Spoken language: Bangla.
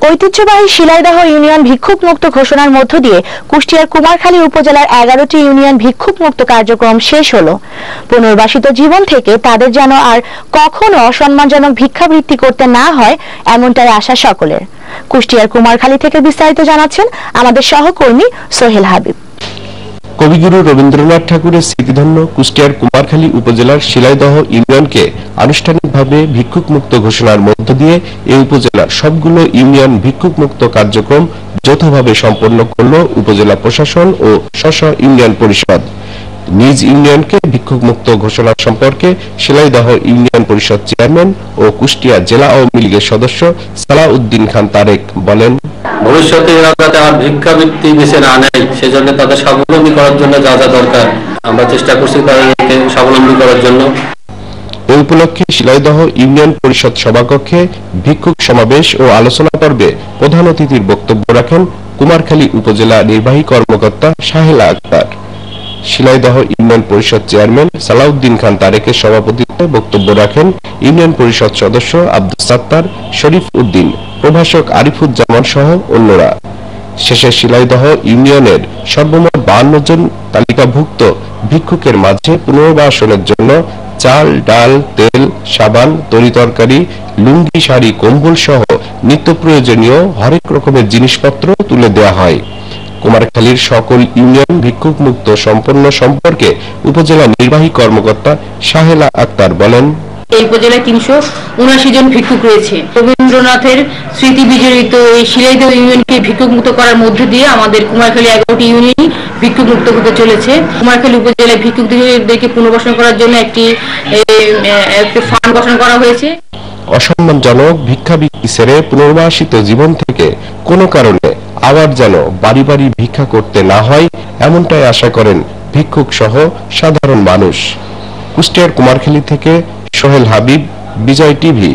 ঐতিহ্যবাহী শিলাইদহ ইউনিয়ন ভিক্ষুক মুক্ত ঘোষণার মধ্য দিয়ে কুষ্টিয়ার কুমারখালী উপজেলার 11টি ইউনিয়ন ভিক্ষুক মুক্ত কার্যক্রম শেষ হলো। পুনর্বাসিত জীবন থেকে তাদের যেন আর কখনো অসম্মানজনক ভিক্ষাবৃত্তি করতে না হয়, এমনটাই আশা সকলের। কুষ্টিয়ার কুমারখালী থেকে বিস্তারিত জানাচ্ছেন আমাদের সহকর্মী সোহেল হাবিব। কবিগুরু রবীন্দ্রনাথ ঠাকুরের স্মৃতিধন্য কুষ্টিয়ার কুমারখালী উপজেলার শিলাইদহ ইউনিয়নকে আনুষ্ঠানিকভাবে ভিক্ষুক মুক্ত ঘোষণার মধ্য দিয়ে এই উপজেলার সবগুলো ইউনিয়ন ভিক্ষুক মুক্ত কার্যক্রম যৌথভাবে সম্পন্ন করল উপজেলা প্রশাসন ও স্ব ইউনিয়ন পরিষদ। নিজ ইউনিয়নকে ভিক্ষুক মুক্ত ঘোষণা সম্পর্কে শিলাইদহ ইউনিয়ন পরিষদ চেয়ারম্যান ও কুষ্টিয়া জেলা আওয়ামী লীগের সদস্য সালাউদ্দিন খান তারেক বলেন, ভবিষ্যতে এরা যাতে আর ভিক্ষাবৃত্তি বেছে না নেয়, সেজন্য তাদের স্বাবলম্বী করার জন্য যা যা দরকার আমরা চেষ্টা করছি তাদেরকে স্বাবলম্বী করার জন্য। এই উপলক্ষে শিলাইদহ ইউনিয়ন পরিষদ সভাকক্ষে ভিক্ষুক সমাবেশ ও আলোচনা পর্বে প্রধান অতিথির বক্তব্য রাখেন কুমারখালী উপজেলা নির্বাহী কর্মকর্তা শাহেলা আক্তার। শিলাইদহ ইউনিয়ন পরিষদ চেয়ারম্যান সালাউদ্দিন খান তারেকের সভাপতিত্বে বক্তব্য রাখেন ইউনিয়ন পরিষদ সদস্য আব্দুল সাত্তার, শরীফ উদ্দিন, প্রভাষক আরিফুজ্জামান সহ অন্যরা। শেষে শিলাইদহ ইউনিয়নের সর্বমোট 52 জন তালিকাভুক্ত ভিক্ষুকের মাঝে পুনর্বাসনের জন্য চাল, ডাল, তেল, সাবান, তরিতরকারি, লুঙ্গি, শাড়ি, কম্বল সহ নিত্য প্রয়োজনীয় হরেক রকমের জিনিসপত্র তুলে দেওয়া হয়। কুমারখালীর সকল ইউনিয়ন ভিক্ষুক মুক্ত সম্পন্ন সম্পর্কে উপজেলা নির্বাহী কর্মকর্তা শাহেলা আক্তার বলেন, এই উপজেলায় 379 জন ভিক্ষুক রয়েছে। রবীন্দ্রনাথের স্মৃতি বিজড়িত এই শিলাইদহ ইউনিয়নকে ভিক্ষুক মুক্ত করার মধ্য দিয়ে আমাদের কুমারখালী 11টি ইউনিয়ন ভিক্ষুক মুক্ত হতে চলেছে। কুমারখালী উপজেলায় ভিক্ষুকদেরকে পুনর্বাসন করার জন্য একটি ফান্ড গঠন করা হয়েছে। অসম্মানজনক ভিক্ষাবৃত্তি ছেড়ে পুনর্বাসিত জীবন থেকে কোনো কারণে আবার যেন বাড়ি বাড়ি ভিক্ষা করতে না হয়, এমনটাই আশা করেন ভিক্ষুক সহ সাধারণ মানুষ। কুষ্টিয়ার কুমারখালী থেকে সোহেল হাবিব, বিজয় টিভি।